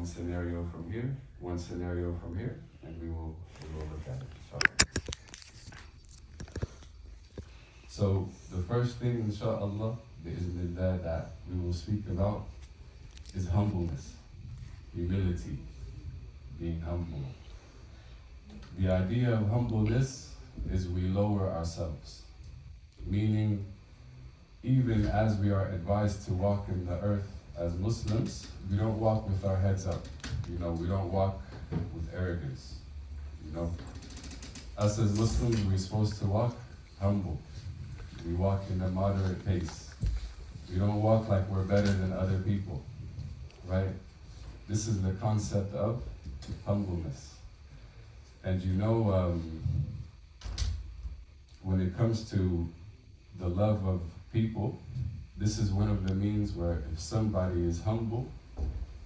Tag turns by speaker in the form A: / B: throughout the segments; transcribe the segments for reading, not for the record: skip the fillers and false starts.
A: one scenario from here, one scenario from here, and we will look at it. So the first thing, inshaAllah, that we will speak about is humbleness, humility, being humble. The idea of humbleness is we lower ourselves, meaning even as we are advised to walk in the earth as Muslims, we don't walk with our heads up. We don't walk with arrogance. Us as Muslims, we're supposed to walk humble. We walk in a moderate pace. We don't walk like we're better than other people, right? This is the concept of humbleness. And when it comes to the love of people, this is one of the means where if somebody is humble,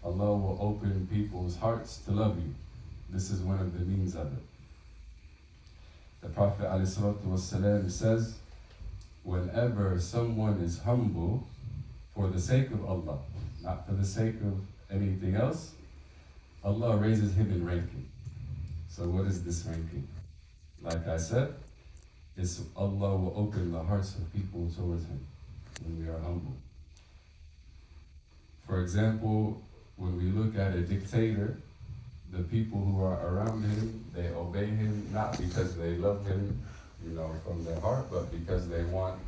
A: Allah will open people's hearts to love you. This is one of the means of it. The Prophet ﷺ says, whenever someone is humble for the sake of Allah, not for the sake of anything else, Allah raises him in ranking. So what is this ranking? Like I said, it's Allah will open the hearts of people towards him when we are humble. For example, when we look at a dictator, the people who are around him, they obey him not because they love him, from their heart, but because they want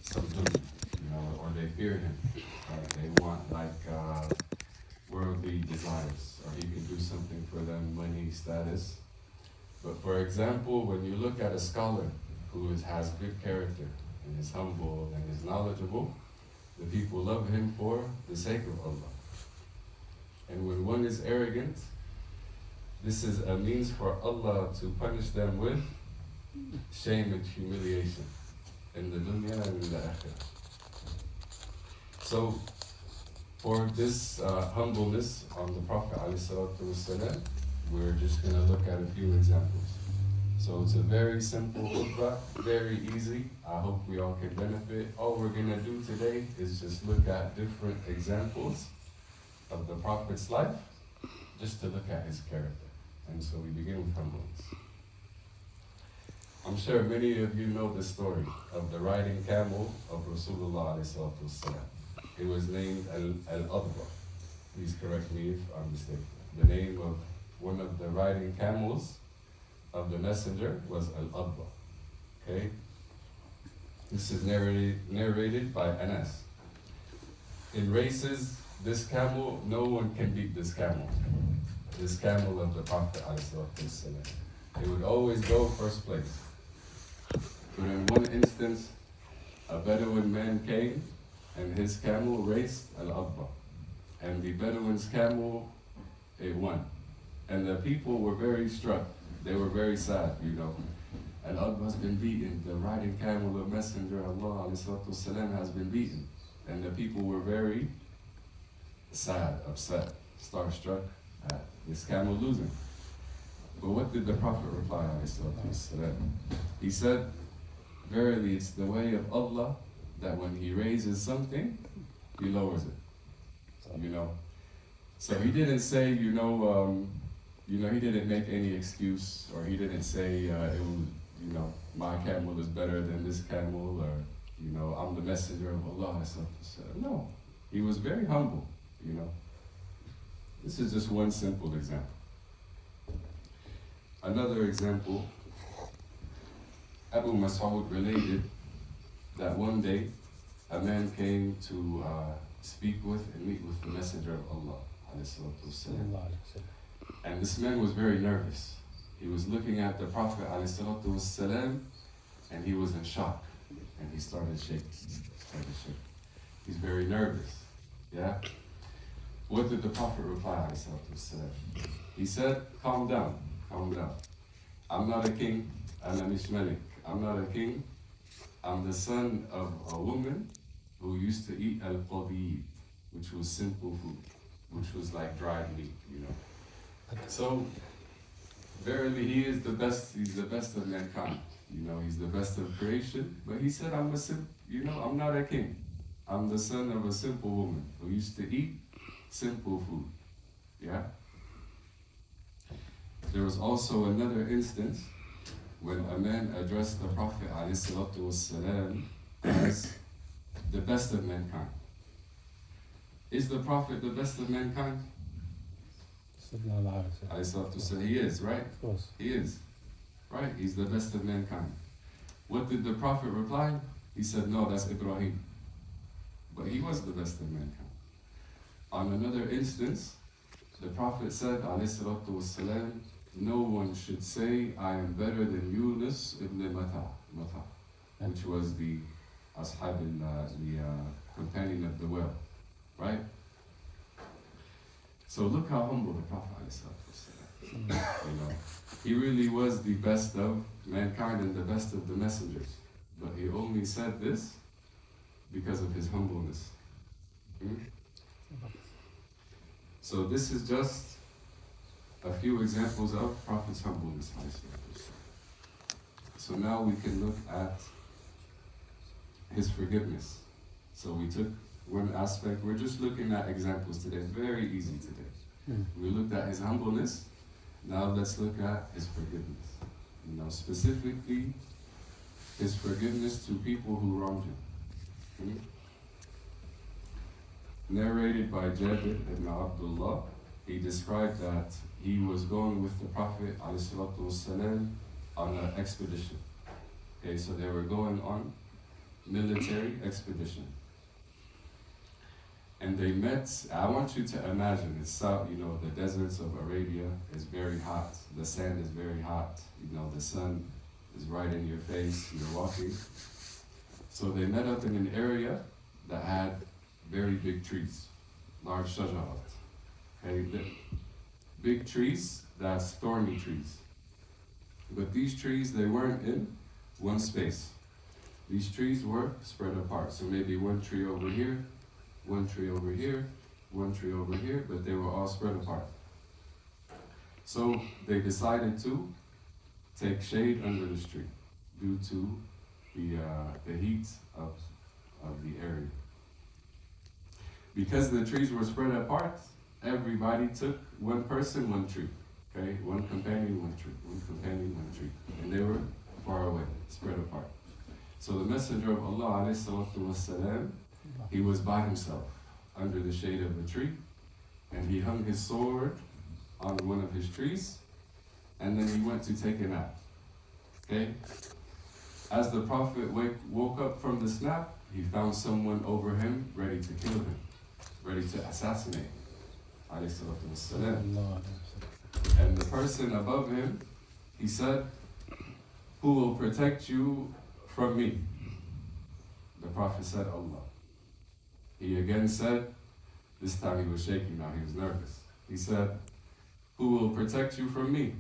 A: some dunya, or they fear him. They want worldly desires, or he can do something for them, money, status. But for example, when you look at a scholar who has good character and is humble and is knowledgeable, the people love him for the sake of Allah. And when one is arrogant, this is a means for Allah to punish them with shame and humiliation in the dunya and in the akhirah. So, for this humbleness on the Prophet ﷺ, we're just going to look at a few examples. So it's a very simple khutbah, very easy. I hope we all can benefit. All we're going to do today is just look at different examples of the Prophet's life, just to look at his character. And so we begin with humbleness. I'm sure many of you know the story of the riding camel of Rasulullah ﷺ. It was named Al-Adwa. Please correct me if I'm mistaken. The name of one of the riding camels of the messenger was Al-Adwa. Okay? This is narrated by Anas. In races, this camel, no one can beat this camel. This camel of the Prophet ﷺ. It would always go first place. But in one instance, a Bedouin man came and his camel raced Al-Adwa. And the Bedouin's camel, it won. And the people were very struck. They were very sad, Al-Adwa's been beaten. The riding camel of Messenger Allah ﷺ has been beaten. And the people were very sad, upset, starstruck at this camel losing. But what did the Prophet reply ﷺ? He said, verily it's the way of Allah that when he raises something, he lowers it. So he didn't say, he didn't make any excuse, or he didn't say, my camel is better than this camel, or, I'm the messenger of Allah. No, he was very humble, This is just one simple example. Another example, Abu Mas'ud related that one day a man came to speak with and meet with the messenger of Allah. And this man was very nervous. He was looking at the Prophet ﷺ, and he was in shock. And he started shaking. He's very nervous. Yeah? What did the Prophet reply ﷺ? He said, calm down. I'm not a king, I'm not a king. I'm the son of a woman who used to eat al-qadid, which was simple food, which was like dried meat, So, verily he is the best, he's the best of mankind, he's the best of creation. But he said, I'm not a king. I'm the son of a simple woman who used to eat simple food. Yeah? There was also another instance when a man addressed the Prophet ﷺ as the best of mankind. Is the Prophet the best of mankind? He is, right?
B: Of course.
A: He is. Right? He's the best of mankind. What did the Prophet reply? He said, no, that's Ibrahim. But he was the best of mankind. On another instance, the Prophet said, ﷺ, no one should say, I am better than Yunus ibn Mata, which was the ashab, the companion of the well. Right? So look how humble the Prophet is. He really was the best of mankind and the best of the messengers. But he only said this because of his humbleness. So this is just a few examples of Prophet's humbleness. So now we can look at his forgiveness. So we took one aspect, we're just looking at examples today, very easy today. We looked at his humbleness, now let's look at his forgiveness. Specifically, his forgiveness to people who wronged him. Narrated by Jabir ibn Abdullah, he described that he was going with the Prophet ﷺ on an expedition. Okay, so they were going on military expedition. And they met, I want you to imagine, it's south, the deserts of Arabia is very hot. The sand is very hot. The sun is right in your face, you're walking. So they met up in an area that had very big trees, large shajarat. Okay, big trees, that's thorny trees. But these trees, they weren't in one space. These trees were spread apart. So maybe one tree over here, one tree over here, one tree over here, but they were all spread apart. So they decided to take shade under this tree due to the heat of the area. Because the trees were spread apart, everybody took one person, one tree. Okay, one companion, one tree, one companion, one tree. And they were far away, spread apart. So the Messenger of Allah ﷺ, he was by himself under the shade of the tree, and he hung his sword on one of his trees, and then he went to take a nap. Okay? As the Prophet woke up from the nap, he found someone over him ready to kill him, ready to assassinate him. And the person above him, he said, who will protect you from me? The Prophet said, Allah. He again said, this time he was shaking now, he was nervous. He said, who will protect you from me?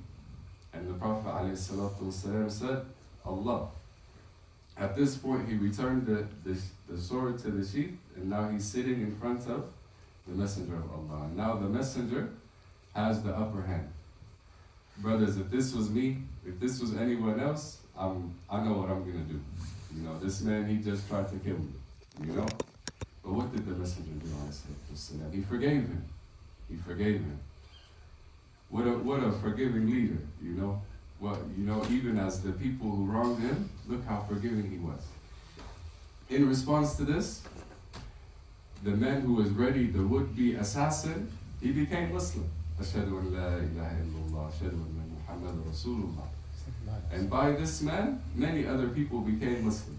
A: And the Prophet ﷺ said, Allah. At this point, he returned the sword to the sheath, and now he's sitting in front of the Messenger of Allah. And now the Messenger has the upper hand. Brothers, if this was me, if this was anyone else, I know what I'm going to do. This man, he just tried to kill me, But what did the Messenger do? He forgave him. He forgave him. What a forgiving leader, even as the people who wronged him, look how forgiving he was. In response to this, the man who was ready, the would-be assassin, he became Muslim. Ashhadu an la ilaha illallah, ashhadu anna Muhammad Rasulullah. And by this man, many other people became Muslim.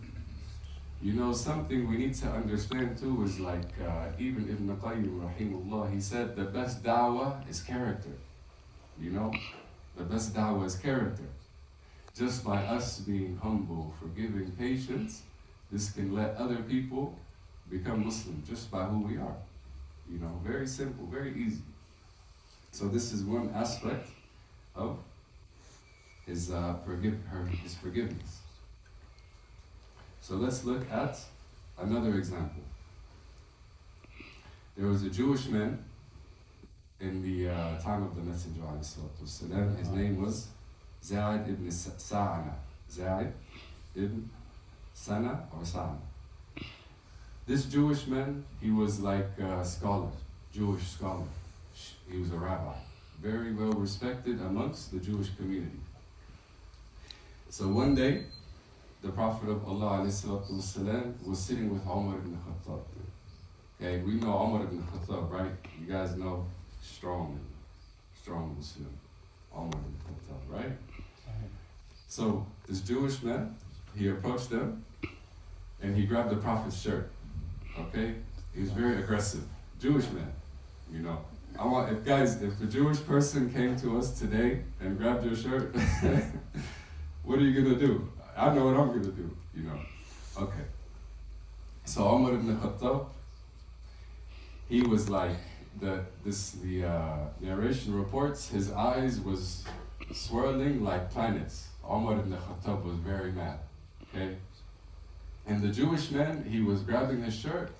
A: Something we need to understand too is like, even Ibn Qayyim rahimullah, he said the best da'wah is character. The best da'wah is character. Just by us being humble, forgiving, patient, this can let other people become Muslim just by who we are. Very simple, very easy. So this is one aspect of his forgiveness. So let's look at another example. There was a Jewish man in the time of the Messenger ﷺ. His name was Zaid ibn Sa'ana. Zaid ibn Sana or Sa'ana. This Jewish man, he was like a scholar, Jewish scholar, He was a rabbi, very well respected amongst the Jewish community. So one day, the Prophet of Allah والسلام, was sitting with Umar ibn Khattab. Okay, we know Umar ibn Khattab, right? You guys know, strong Muslim, Umar ibn Khattab, right? So this Jewish man, he approached them and he grabbed the Prophet's shirt. Okay, he was very aggressive, Jewish man. You know, if a Jewish person came to us today and grabbed your shirt, what are you gonna do? I know what I'm gonna do. You know. Okay. So Umar ibn Khattab, he was like the narration reports. His eyes was swirling like planets. Umar ibn Khattab was very mad. Okay. And the Jewish man, he was grabbing his shirt.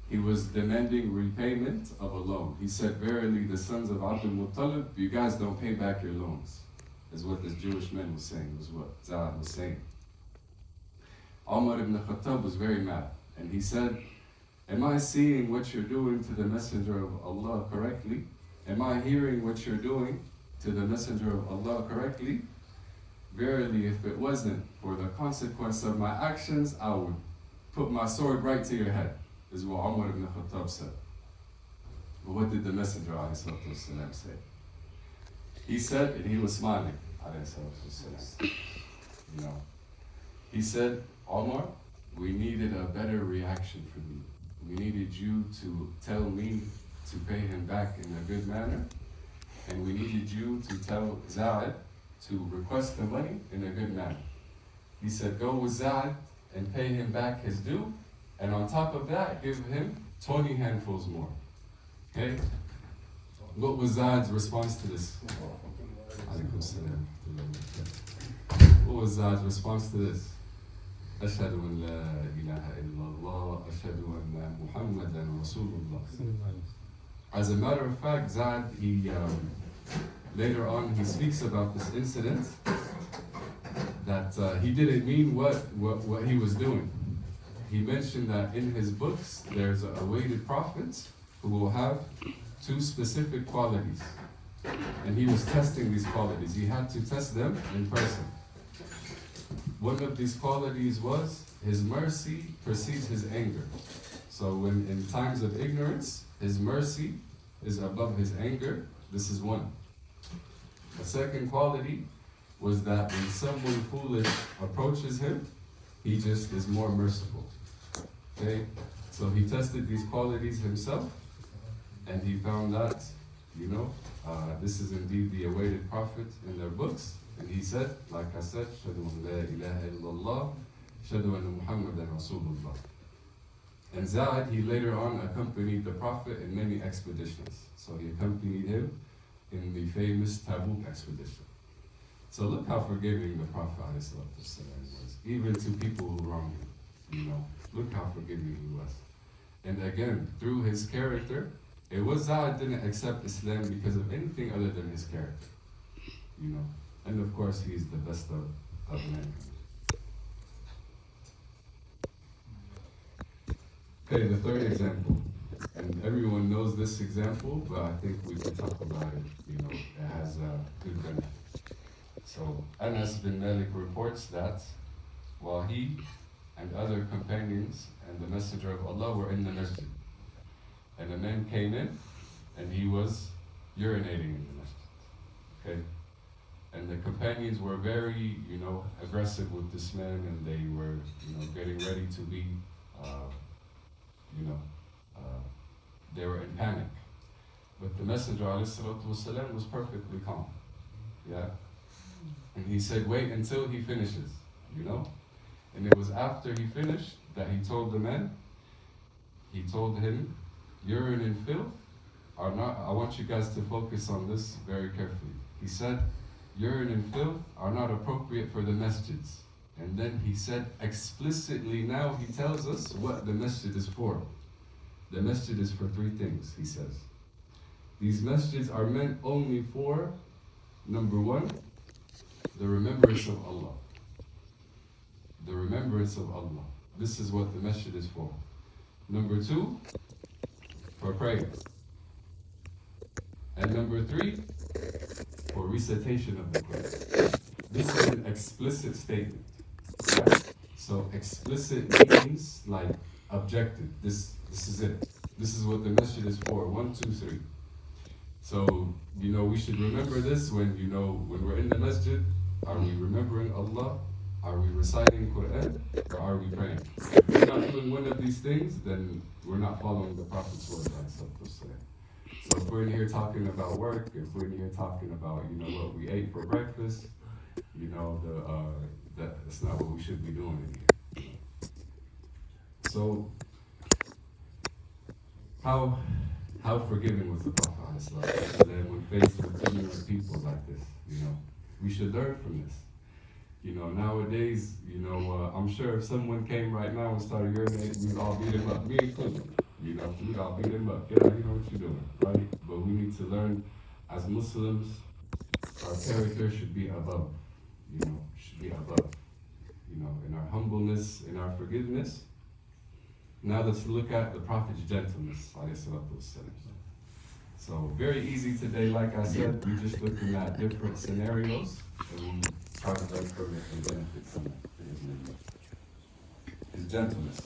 A: He was demanding repayment of a loan. He said, "Verily, the sons of Abdul Muttalib, you guys don't pay back your loans," is what this Jewish man was saying. Was what Za'ad was saying. Umar ibn Khattab was very mad, and he said, "Am I seeing what you're doing to the Messenger of Allah correctly? Am I hearing what you're doing to the Messenger of Allah correctly? Verily, if it wasn't for the consequence of my actions, I would put my sword right to your head," is what Umar ibn Khattab said. But what did the Messenger ﷺ say? He said, and he was smiling, ﷺ, you know, he said, "Umar, we needed a better reaction from you. We needed you to tell me to pay him back in a good manner, and we needed you to tell Za'ad to request the money in a good manner." He said, "Go with Za'ad and pay him back his due, and on top of that, give him 20 handfuls more." Okay? What was Za'ad's response to this? What was Za'ad's response to this? أشهد أن لا إله إلا الله أشهد أن محمدا رسول الله. As a matter of fact, Za'ad, later on, he speaks about this incident that he didn't mean what he was doing. He mentioned that in his books, there's awaited prophets who will have 2 specific qualities. And he was testing these qualities. He had to test them in person. One of these qualities was his mercy precedes his anger. So when in times of ignorance, his mercy is above his anger. This is one. The second quality was that when someone foolish approaches him, he just is more merciful. Okay? So he tested these qualities himself, and he found that, this is indeed the awaited prophet in their books. And he said, like I said, "Shadu an la ilaha illallah, shadu anna Muhammadan Rasulullah." And Za'ad, he later on accompanied the Prophet in many expeditions. So he accompanied him in the famous Tabuk expedition. So look how forgiving the Prophet was, even to people who wronged him. Look how forgiving he was. And again, through his character, it was Za'ad didn't accept Islam because of anything other than his character. And of course, he's the best of men. Okay, the third example. And everyone knows this example, but I think we can talk about it. It has a good benefit. So Anas bin Malik reports that while he and other companions and the Messenger of Allah were in the masjid, and a man came in and he was urinating in the masjid. Okay? And the companions were very, aggressive with this man, and they were, getting ready to be, they were in panic. But the Messenger ﷺ was perfectly calm. Yeah? And he said, "Wait until he finishes," And it was after he finished that he told the man, he told him, "Urine and filth are not," I want you guys to focus on this very carefully. He said, "Urine and filth are not appropriate for the masjids." And then he said explicitly, now he tells us what the masjid is for. The masjid is for 3 things, he says. These masjids are meant only for, number 1, the remembrance of Allah. The remembrance of Allah. This is what the masjid is for. Number 2, for prayer. And number 3, for recitation of the Quran. This is an explicit statement. Yeah? So explicit means like objective. This is it. This is what the masjid is for. 1, 2, 3. So, we should remember this when we're in the masjid. Are we remembering Allah? Are we reciting Quran? Or are we praying? If we're not doing one of these things, then we're not following the Prophet's word. So if we're in here talking about work, if we're in here talking about, what we ate for breakfast, that's not what we should be doing in here. So, how forgiving was the Prophet ﷺ? That when faced with ignorant people like this, we should learn from this. Nowadays, I'm sure if someone came right now and started urinating, we'd all beat him up. Me included. We'd all beat him up. Yeah, you know what you're doing, right? But we need to learn, as Muslims, our character should be above. Should be above. In our humbleness, in our forgiveness. Now let's look at the Prophet's gentleness, alayhi salatu wassalam. So very easy today, like I said, we're just looking at different scenarios and we try to learn from it and benefit from it. His gentleness.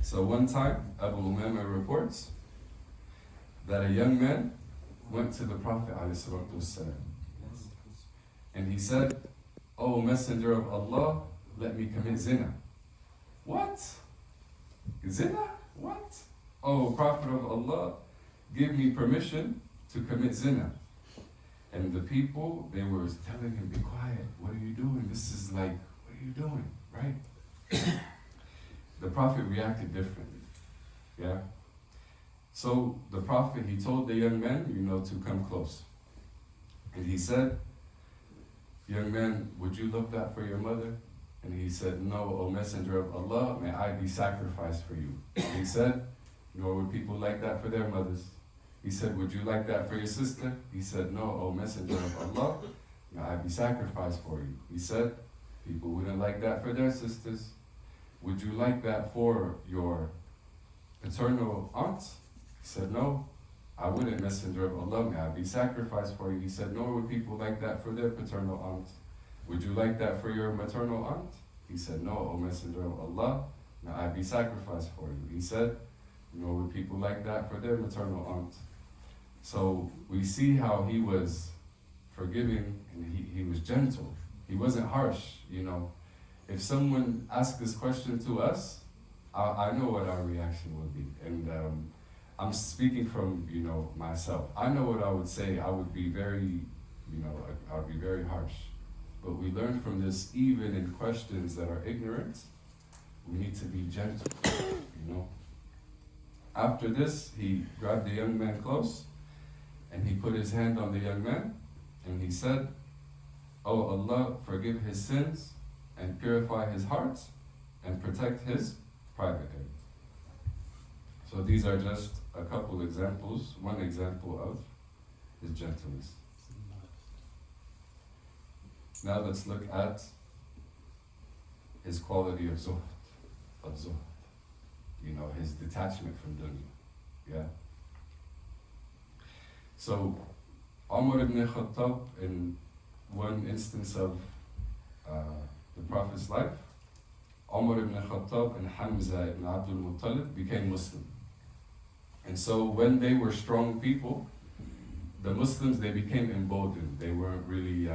A: So one time, Abu Umama reports that a young man went to the Prophet ﷺ, and he said, "O Messenger of Allah, let me commit zina." What? Zina? What? "Oh, Prophet of Allah, give me permission to commit zina." And the people, they were telling him, "Be quiet, what are you doing? This is like, what are you doing?" Right? The Prophet reacted differently. Yeah? So the Prophet, he told the young man, to come close. And he said, "Young man, would you look that for your mother?" And he said, "No, O Messenger of Allah, may I be sacrificed for you." And he said, "Nor would people like that for their mothers." He said, "Would you like that for your sister?" He said, "No, O Messenger of Allah, may I be sacrificed for you." He said, "People wouldn't like that for their sisters." "Would you like that for your paternal aunt?" He said, "No, I wouldn't, Messenger of Allah, may I be sacrificed for you." He said, "Nor would people like that for their paternal aunt." "Would you like that for your maternal aunt?" He said, "No, O Messenger of Allah, may I be sacrificed for you." He said, "Nor would people like that for their maternal aunt." So we see how he was forgiving and he was gentle. He wasn't harsh, If someone asked this question to us, I know what our reaction would be. And I'm speaking from, myself. I know what I would say. I would be very, I would be very harsh. But we learn from this, even in questions that are ignorant, we need to be gentle, After this, he grabbed the young man close, and he put his hand on the young man, and he said, "Oh Allah, forgive his sins, and purify his heart, and protect his private area." So these are just a couple examples, one example of his gentleness. Now let's look at his quality of zuhd, his detachment from dunya. Yeah. So Umar ibn Khattab, in one instance of the Prophet's life, Umar ibn Khattab and Hamza ibn Abdul Muttalib became Muslim. And so when they were strong people, the Muslims, they became emboldened. They weren't really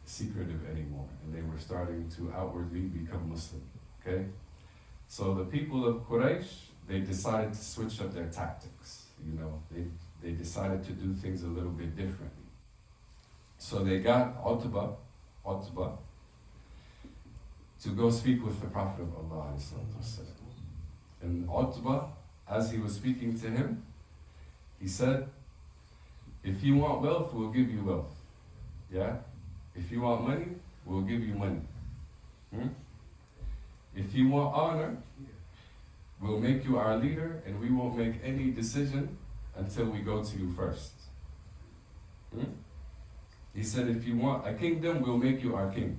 A: secretive anymore, and they were starting to outwardly become Muslim. Okay? So the people of Quraysh, they decided to switch up their tactics. They decided to do things a little bit differently. So they got Utbah to go speak with the Prophet of Allah. And Utbah, as he was speaking to him, he said, "If you want wealth, we'll give you wealth. Yeah? If you want money, we'll give you money. If you want honor, we'll make you our leader, and we won't make any decision until we go to you first." He said, "If you want a kingdom, we'll make you our king."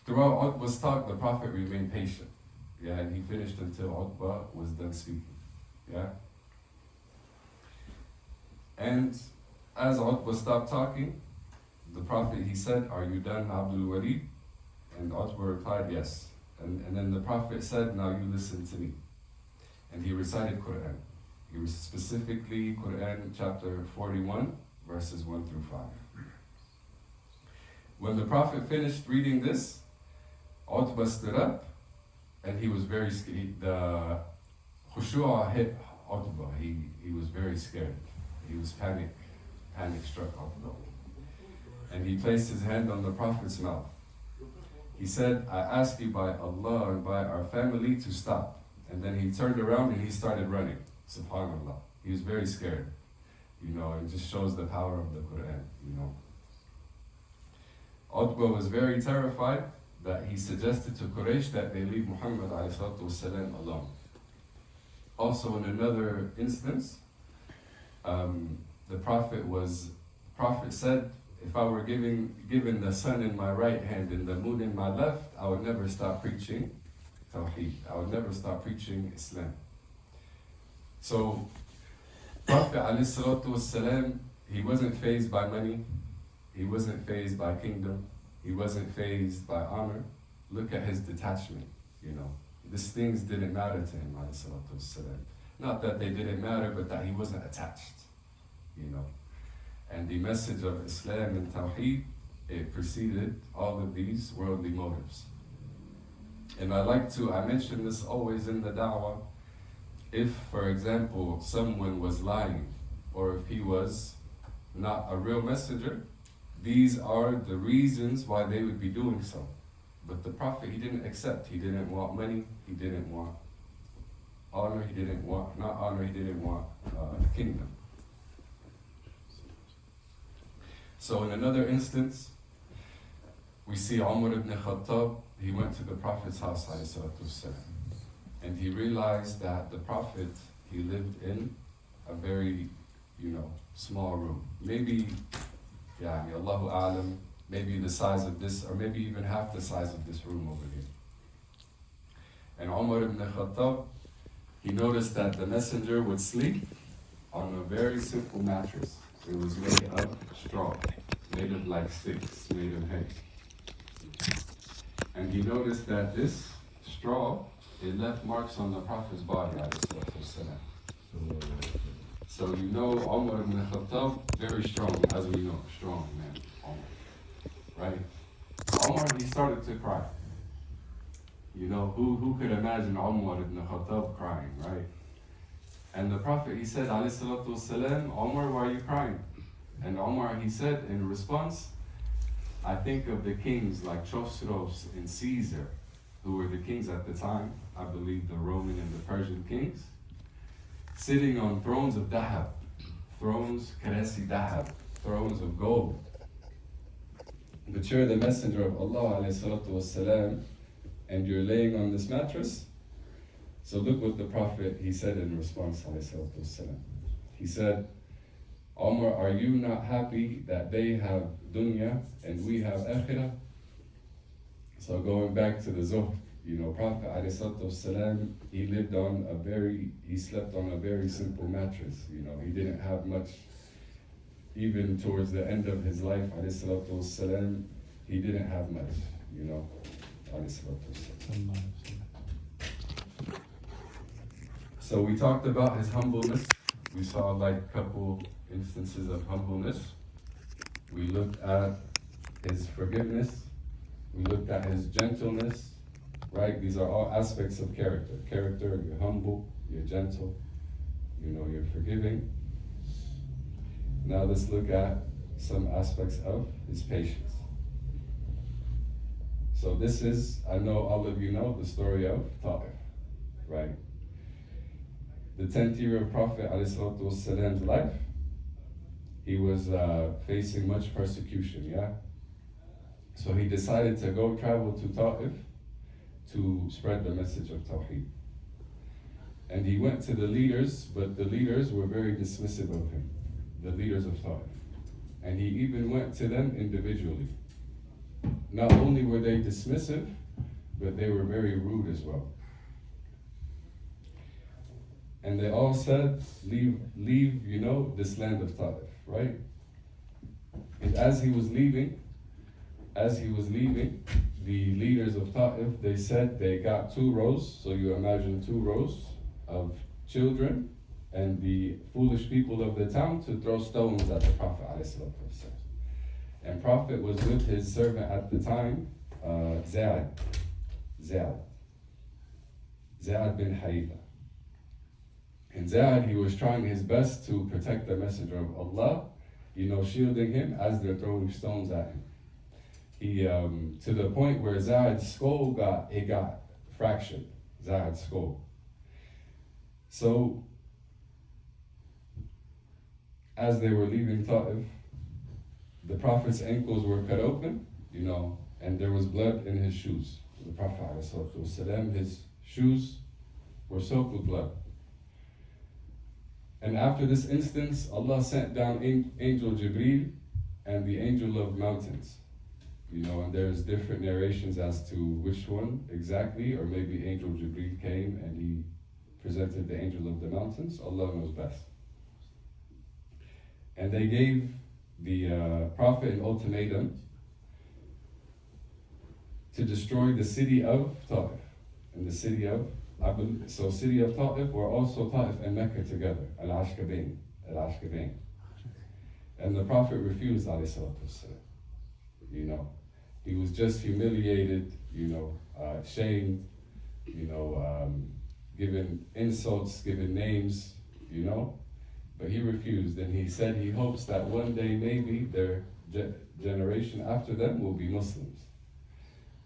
A: Throughout Utbah's talk, the Prophet remained patient. Yeah, and he finished until Utbah was done speaking. Yeah? And as Utbah stopped talking, the Prophet, he said, "Are you done, Abdul Walid?" And Utbah replied, "Yes." And then the Prophet said, "Now you listen to me." And he recited Quran. He was specifically Quran chapter 41, verses 1 through 5. When the Prophet finished reading this, Utbah stood up, and he was very scared. The khushu'ah hit Utbah. He was very scared. He was panic struck Utbah. And he placed his hand on the Prophet's mouth. He said, "I ask you by Allah and by our family to stop." And then he turned around and he started running. SubhanAllah. He was very scared. It just shows the power of the Quran, Utbah was very terrified that he suggested to Quraysh that they leave Muhammad ﷺ alone. Also in another instance, the Prophet said, "If I were given the sun in my right hand and the moon in my left, I would never stop preaching Tawheed. I would never stop preaching Islam." So, Prophet ﷺ, he wasn't fazed by money, he wasn't fazed by kingdom, he wasn't fazed by honor. Look at his detachment, These things didn't matter to him, ﷺ. Not that they didn't matter, but that he wasn't attached, And the message of Islam and Tawheed, it preceded all of these worldly motives. And I mention this always in the da'wah. If, for example, someone was lying, or if he was not a real messenger, these are the reasons why they would be doing so. But the Prophet, he didn't accept. He didn't want money. He didn't want honor. He didn't want kingdom. So in another instance, we see Umar ibn Khattab, he went to the Prophet's house, ﷺ, and he realized that the Prophet, he lived in a very, small room. Maybe, Allahu A'lam, maybe the size of this, or maybe even half the size of this room over here. And Umar ibn Khattab, he noticed that the messenger would sleep on a very simple mattress. It was made of straw, made of like sticks, made of hay. And he noticed that this straw, it left marks on the Prophet's body, ﷺ. So Umar ibn Khattab, very strong, as we know, strong man, Umar, right? Umar, he started to cry. Who could imagine Umar ibn Khattab crying, right? And the Prophet, he said, ﷺ, "Umar, why are you crying?" And Umar, he said in response, "I think of the kings like Chosroes and Caesar, who were the kings at the time, I believe the Roman and the Persian kings, sitting on thrones of dahab, thrones karesi dahab, thrones of gold. But you're the messenger of Allah, ﷺ, and you're laying on this mattress." So look what the Prophet, he said in response, ﷺ. He said, "Umar, are you not happy that they have dunya and we have akhirah?" So going back to the Zuhd, Prophet ﷺ, he slept on a very simple mattress. He didn't have much. Even towards the end of his life, ﷺ, he didn't have much, ﷺ. So we talked about his humbleness. We saw a couple instances of humbleness. We looked at his forgiveness. We looked at his gentleness, right? These are all aspects of character. Character, you're humble, you're gentle, you're forgiving. Now let's look at some aspects of his patience. So this is, I know all of you know the story of Ta'if, right? The 10th year of Prophet ﷺ's life, he was facing much persecution, So he decided to go travel to Ta'if to spread the message of Tawheed. And he went to the leaders, but the leaders were very dismissive of him, the leaders of Ta'if. And he even went to them individually. Not only were they dismissive, but they were very rude as well. And they all said, leave, this land of Ta'if, right? And as he was leaving, the leaders of Ta'if, they said they got 2 rows, so you imagine 2 rows of children and the foolish people of the town to throw stones at the Prophet ﷺ. And Prophet was with his servant at the time, Za'ad bin Haitha. And Za'ad, he was trying his best to protect the Messenger of Allah, shielding him as they're throwing stones at him. He, to the point where Za'ad's skull got fractured, Za'ad's skull. So, as they were leaving Ta'if, the Prophet's ankles were cut open, and there was blood in his shoes. The Prophet ﷺ, his shoes were soaked with blood. And after this instance, Allah sent down Angel Jibreel and the Angel of Mountains. And there's different narrations as to which one exactly, or maybe Angel Jibreel came and he presented the Angel of the Mountains. Allah knows best. And they gave the Prophet an ultimatum to destroy the city of Ta'if and the city of city of Ta'if were also Ta'if and Mecca together, Al-Ashqabain. And the Prophet refused, alayhi salatu wassalam. He was just humiliated, shamed, given insults, given names, but he refused, and he said he hopes that one day maybe their generation after them will be Muslims.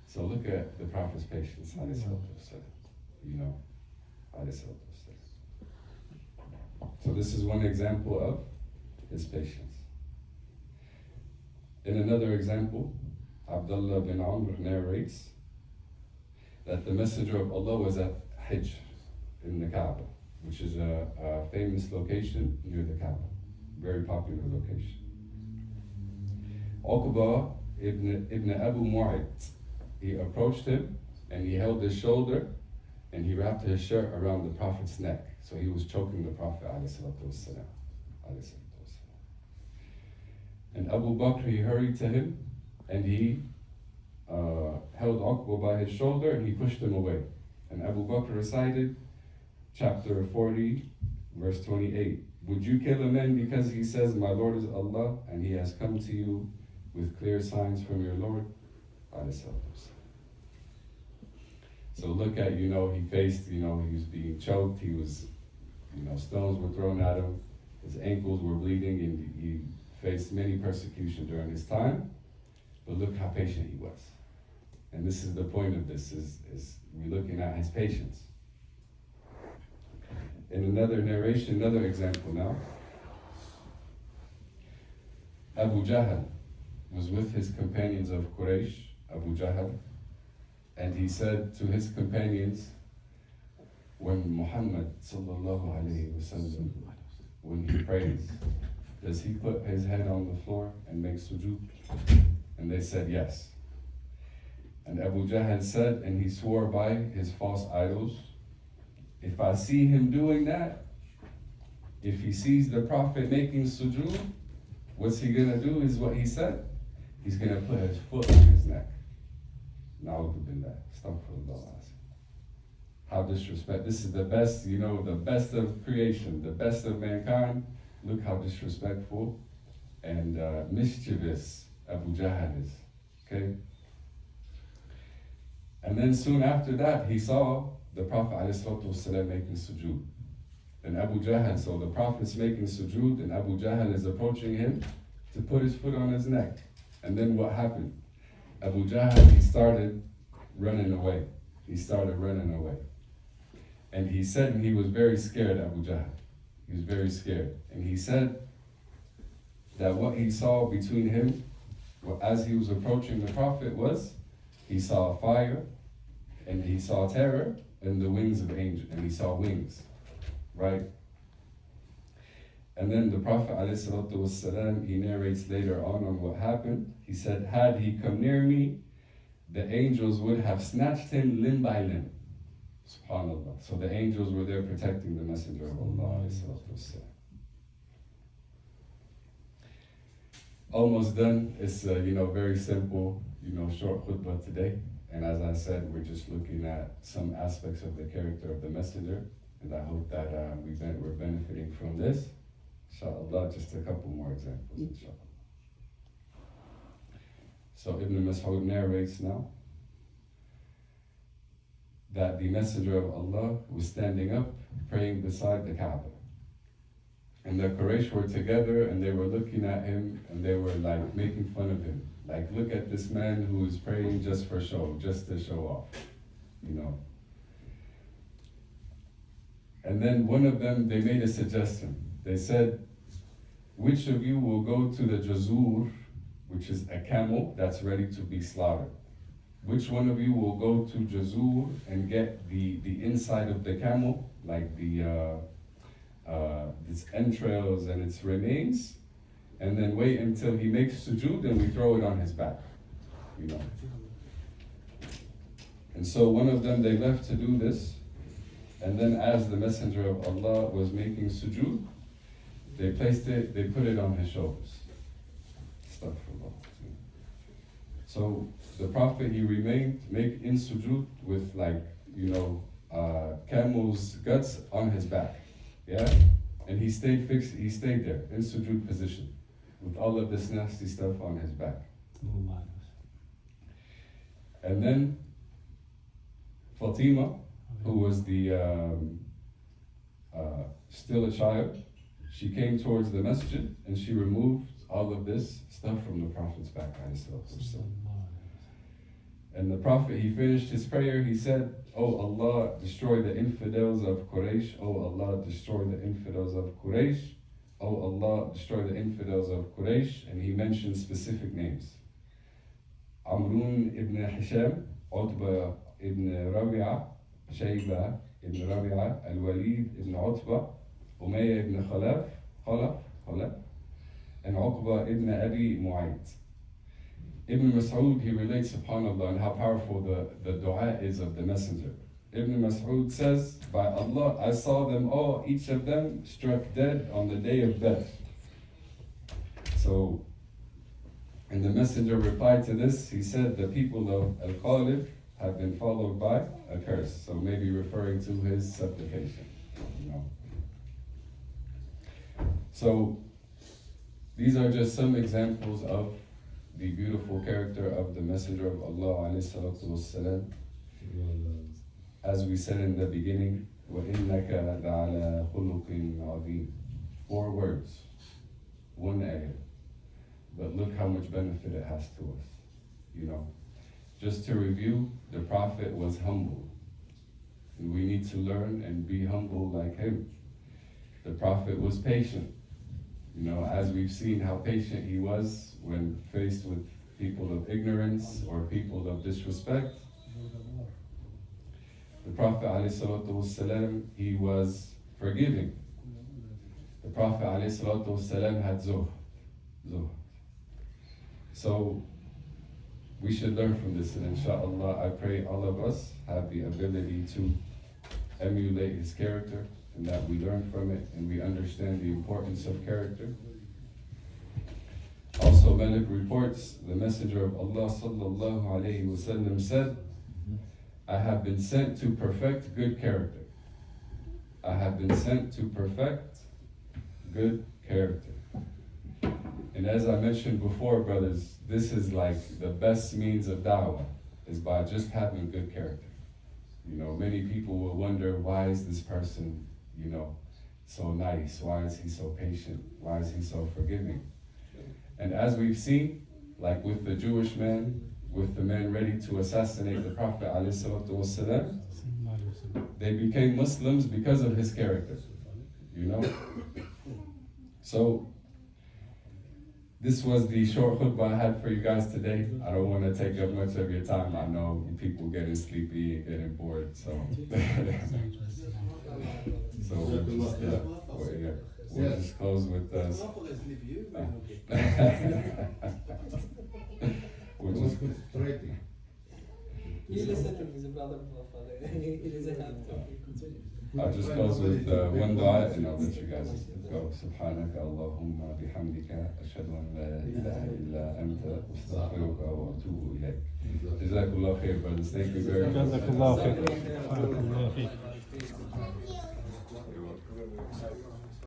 A: So look at the Prophet's patience, alayhi salatu wassalam. So this is one example of his patience. In another example, Abdullah bin Amr narrates that the Messenger of Allah was at Hajj in the Kaaba, which is a famous location near the Kaaba, very popular location. Uqba ibn Abu Mu'ayt, he approached him and he held his shoulder and he wrapped his shirt around the Prophet's neck. So he was choking the Prophet ﷺ. And Abu Bakr, he hurried to him and he held Uqba by his shoulder and he pushed him away. And Abu Bakr recited chapter 40, verse 28. Would you kill a man because he says, my Lord is Allah, and he has come to you with clear signs from your Lord? So look at, he faced, he was being choked, he was, stones were thrown at him, his ankles were bleeding, and he faced many persecution during his time, but look how patient he was. And this is the point of this, is we're looking at his patience. In another narration, another example now, Abu Jahl was with his companions of Quraysh, Abu Jahl, and he said to his companions, when Muhammad sallallahu alayhi wasallam, when he prays, does he put his head on the floor and make sujood? And they said yes. And Abu Jahl said, and he swore by his false idols, if I see him doing that, if he sees the Prophet making sujood, what's he gonna do is what he said. He's gonna put his foot on his neck. Na'udhu billah. Astaghfirullah. How disrespect. This is the best, the best of creation, the best of mankind. Look how disrespectful and mischievous Abu Jahl is. Okay? And then soon after that, he saw the Prophet ﷺ making sujood. And Abu Jahl, so the Prophet's making sujood, and Abu Jahl is approaching him to put his foot on his neck. And then what happened? Abu Jahl, he started running away. And he said, and he was very scared, Abu Jahl. He was very scared. And he said that what he saw between him, as he was approaching the Prophet, was he saw fire, and he saw terror, and the wings of angels, and he saw wings, right? And then the Prophet ﷺ, he narrates later on what happened. He said, had he come near me, the angels would have snatched him limb by limb. SubhanAllah. So the angels were there protecting the Messenger of Allah. Almost done. It's very simple, short khutbah today. And as I said, we're just looking at some aspects of the character of the Messenger. And I hope that we're benefiting from this. Inshallah, just a couple more examples, inshallah. So Ibn Mas'ud narrates now that the Messenger of Allah was standing up, praying beside the Kaaba. And the Quraysh were together and they were looking at him and they were like making fun of him. Like, look at this man who is praying just for show, just to show off, And then one of them, they made a suggestion. They said, which of you will go to the jazur, which is a camel that's ready to be slaughtered? Which one of you will go to jazur and get the inside of the camel, like its entrails and its remains, and then wait until he makes sujood and we throw it on his back, And so one of them, they left to do this, and then as the Messenger of Allah was making sujood, they put it on his shoulders. Astaghfirullah. So the Prophet, he remained in sujood with camel's guts on his back. Yeah? And he stayed fixed, he stayed there in sujood position with all of this nasty stuff on his back. And then Fatima, who was still a child, she came towards the masjid and she removed all of this stuff from the Prophet's back. And the Prophet, he finished his prayer, he said, "Oh Allah, destroy the infidels of Quraysh. Oh Allah, destroy the infidels of Quraysh. Oh Allah, destroy the infidels of Quraysh." And he mentioned specific names. Amrun ibn Hisham, Utbah ibn Rabi'ah, Shaybah ibn Rabi'ah, Al-Walid ibn Utbah, Umayyah ibn Khalaf, and Uqbah ibn Abi Mu'ayt. Ibn Mas'ud, he relates, subhanAllah, and how powerful the dua is of the Messenger. Ibn Mas'ud says, by Allah, I saw them all, each of them struck dead on the day of death. So, and the Messenger replied to this, he said, the people of Al-Qalib have been followed by a curse. So maybe referring to his supplication. So, these are just some examples of the beautiful character of the Messenger of Allah ﷺ. As we said in the beginning, وَإِنَّكَ لَعَلَى خُلُقٍ عَظِيمٍ. 4 words, 1 ayah. But look how much benefit it has to us. Just to review, the Prophet was humble. And we need to learn and be humble like him. The Prophet was patient. As we've seen how patient he was when faced with people of ignorance or people of disrespect. The Prophet ﷺ, he was forgiving. The Prophet ﷺ had zuhd. So we should learn from this, and inshallah, I pray all of us have the ability to emulate his character, and that we learn from it and we understand the importance of character. Also, Malik reports, the Messenger of Allah sallallahu alayhi wasallam said, I have been sent to perfect good character. I have been sent to perfect good character. And as I mentioned before, brothers, this is like the best means of da'wah, is by just having good character. Many people will wonder, why is this person so nice? Why is he so patient? Why is he so forgiving? And as we've seen, like with the Jewish man, with the man ready to assassinate the Prophet ﷺ, they became Muslims because of his character. So, this was the short khutbah I had for you guys today. I don't want to take up much of your time. I know people getting sleepy and getting bored, so we'll just close with us.
B: He listening, he's a brother, Father. He doesn't have to.
A: I'll just close with one dua and I'll let you guys go. سبحانك اللهم بحمدك أشهد أن لا إله إلا أنت أستغفرك وأتوب إليك. جزاك الله خير, brothers. Thank you very much.
C: جزاك الله خير.